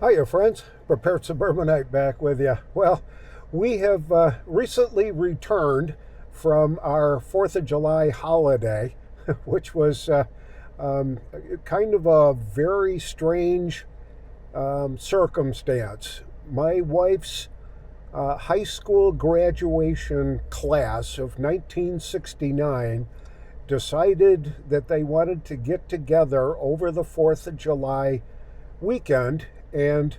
Hiya, friends. Prepared Suburbanite back with you. Well, we have recently returned from our 4th of July holiday, which was kind of a very strange circumstance. My wife's high school graduation class of 1969 decided that they wanted to get together over the 4th of July weekend and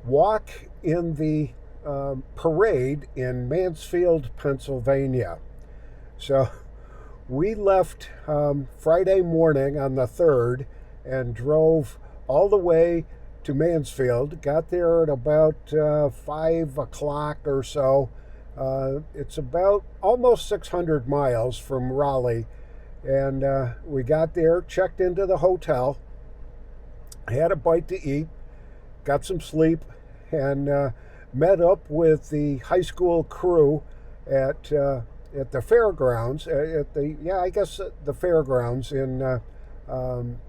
walk in the parade in Mansfield, Pennsylvania. So we left Friday morning on the 3rd and drove all the way to Mansfield. Got there at about 5 o'clock or so. It's about almost 600 miles from Raleigh. And we got there, checked into the hotel, had a bite to eat, got some sleep, and met up with the high school crew at the fairgrounds, the fairgrounds in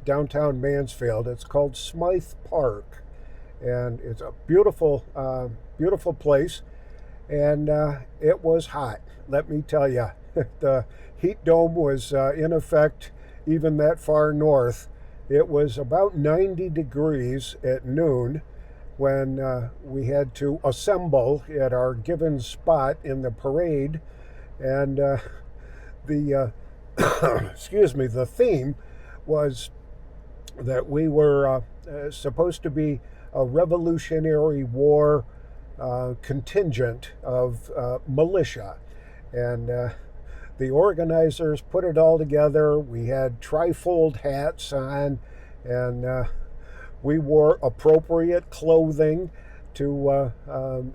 downtown Mansfield. It's called Smythe Park, and it's a beautiful place, and it was hot, let me tell you. The heat dome was in effect even that far north. It was about 90 degrees at noon when we had to assemble at our given spot in the parade. And the the theme was that we were supposed to be a Revolutionary War contingent of militia. And the organizers put it all together. We had trifold hats on, and we wore appropriate clothing to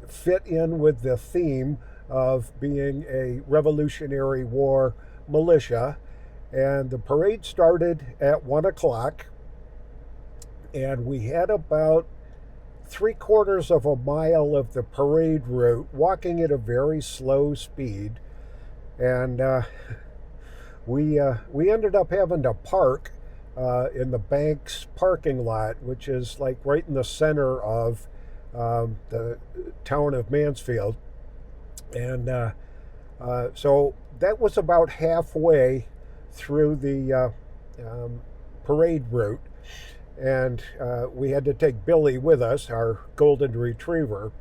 fit in with the theme of being a Revolutionary War militia. And the parade started at 1 o'clock, and we had about 3/4 of a mile of the parade route, walking at a very slow speed. And we ended up having to park in the bank's parking lot, which is like right in the center of the town of Mansfield. And so that was about halfway through the parade route. And we had to take Billy with us, our golden retriever.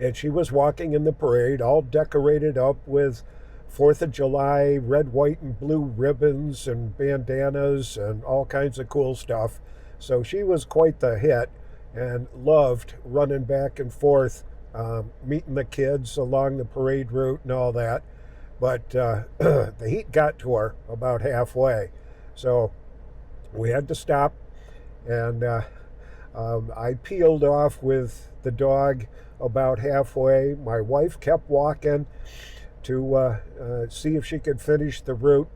And she was walking in the parade, all decorated up with 4th of July red, white, and blue ribbons and bandanas and all kinds of cool stuff. So she was quite the hit and loved running back and forth, meeting the kids along the parade route and all that. But the heat got to her about halfway. So we had to stop, and I peeled off with the dog about halfway. My wife kept walking to see if she could finish the route,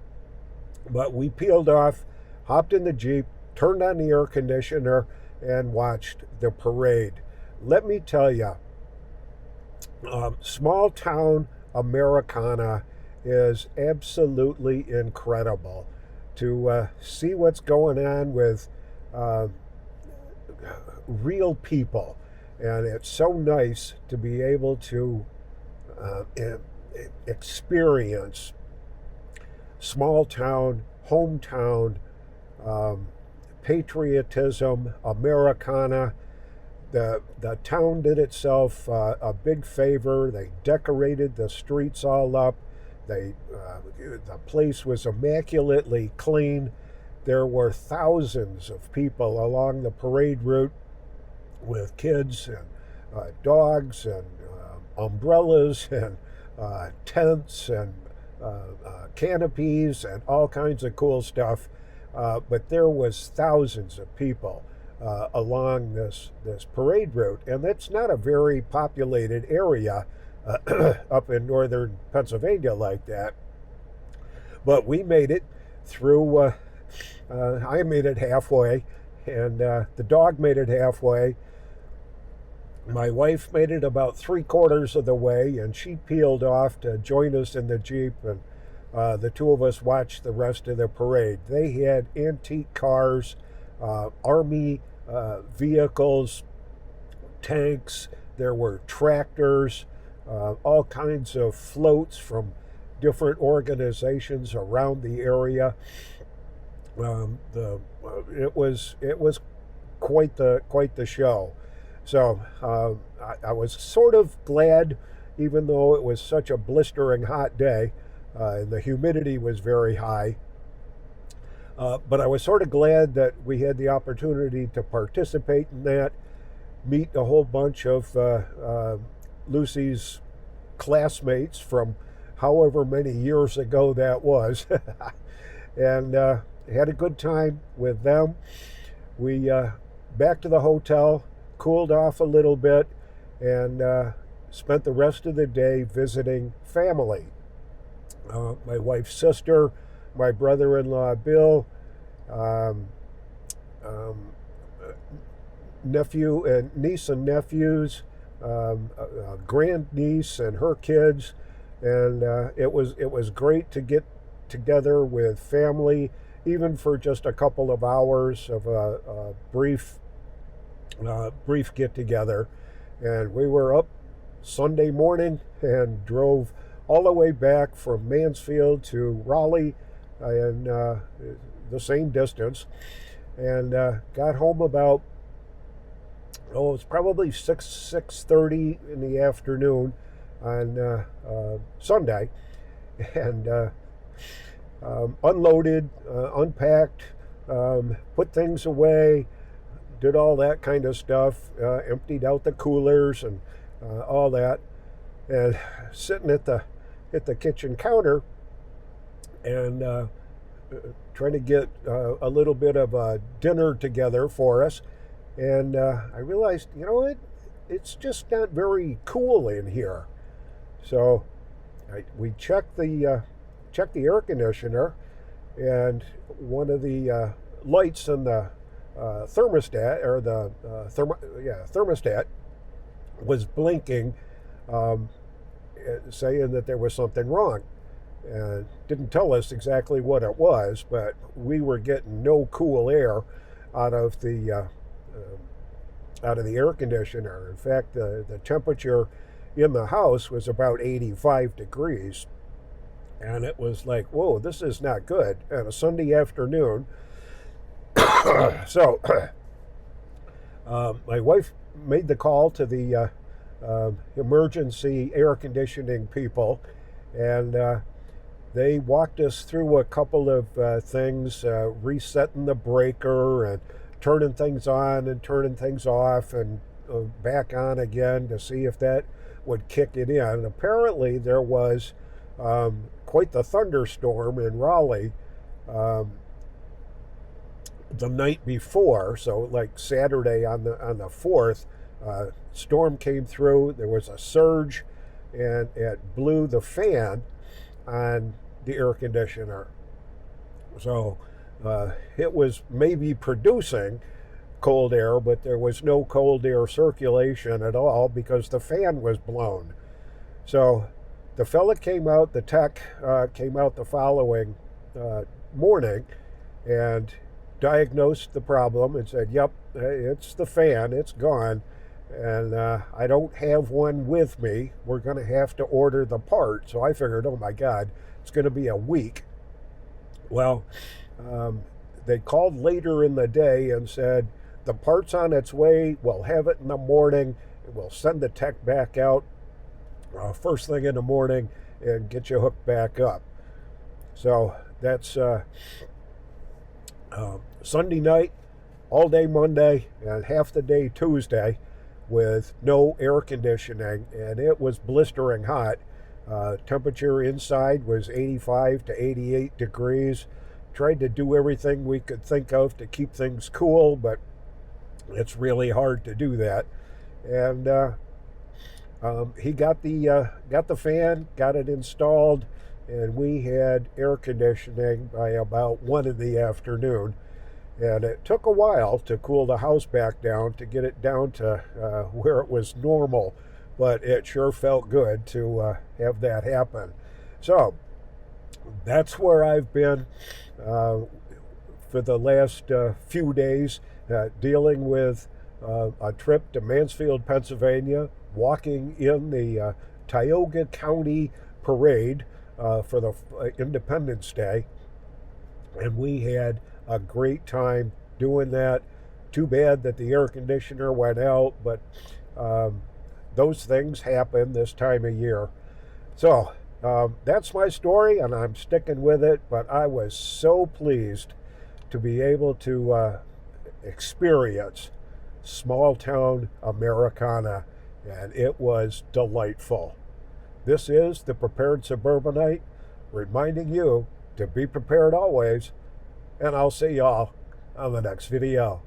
but we peeled off, hopped in the Jeep, turned on the air conditioner, and watched the parade. Let me tell you, small town Americana is absolutely incredible. To see what's going on with real people. And it's so nice to be able to experience small town, hometown patriotism, Americana. The town did itself a big favor. They decorated the streets all up. The place was immaculately clean. There were thousands of people along the parade route with kids and dogs and umbrellas and tents and canopies and all kinds of cool stuff. But there was thousands of people along this parade route, and it's not a very populated area up in northern Pennsylvania like that. But we made it through. I made it halfway, and the dog made it halfway. My wife made it about 3/4 of the way, and she peeled off to join us in the Jeep, and the two of us watched the rest of the parade. They had antique cars, army vehicles, tanks, there were tractors, all kinds of floats from different organizations around the area. It was quite the show. So I was sort of glad, even though it was such a blistering hot day, and the humidity was very high. But I was sort of glad that we had the opportunity to participate in that, meet a whole bunch of Lucy's classmates from however many years ago that was, and had a good time with them. We back to the hotel, cooled off a little bit, and spent the rest of the day visiting family. My wife's sister, my brother-in-law Bill, nephew and niece and nephews, grandniece and her kids, and it was great to get together with family, even for just a couple of hours of a brief get together. And we were up Sunday morning and drove all the way back from Mansfield to Raleigh, and the same distance, and got home about it was probably 6:30 in the afternoon on Sunday, and unloaded, unpacked, put things away, did all that kind of stuff, emptied out the coolers and all that, and sitting at the kitchen counter and trying to get a little bit of a dinner together for us. And I realized, you know what, it's just not very cool in here. So we checked the air conditioner, and one of the lights in the thermostat, or the thermostat, was blinking, saying that there was something wrong. And didn't tell us exactly what it was, but we were getting no cool air out of the air conditioner. In fact, the temperature in the house was about 85 degrees. And it was like, whoa, this is not good on a Sunday afternoon. So my wife made the call to the emergency air conditioning people, and they walked us through a couple of things, resetting the breaker and turning things on and turning things off and back on again to see if that would kick it in. Apparently there was quite the thunderstorm in Raleigh the night before, so like Saturday on the 4th, storm came through. There was a surge, and it blew the fan on the air conditioner. So it was maybe producing cold air, but there was no cold air circulation at all because the fan was blown. So the fella came out, the tech came out the following morning and diagnosed the problem and said, yep, it's the fan, it's gone, and I don't have one with me. We're going to have to order the part. So I figured, oh my God, it's going to be a week. Well, they called later in the day and said, the part's on its way, we'll have it in the morning, we'll send the tech back out first thing in the morning and get you hooked back up. So that's Sunday night, all day Monday, and half the day Tuesday with no air conditioning, and it was blistering hot. Temperature inside was 85 to 88 degrees. Tried to do everything we could think of to keep things cool, but it's really hard to do that. And he got the fan, got it installed, and we had air conditioning by about 1 in the afternoon. And it took a while to cool the house back down, to get it down to where it was normal, but it sure felt good to have that happen. So that's where I've been for the last few days, dealing with a trip to Mansfield, Pennsylvania, walking in the Tioga County parade for the Independence Day. And we had a great time doing that. Too bad that the air conditioner went out, but those things happen this time of year. So that's my story, and I'm sticking with it. But I was so pleased to be able to experience small town Americana, and it was delightful. This is the Prepared Suburbanite, reminding you to be prepared always, and I'll see y'all on the next video.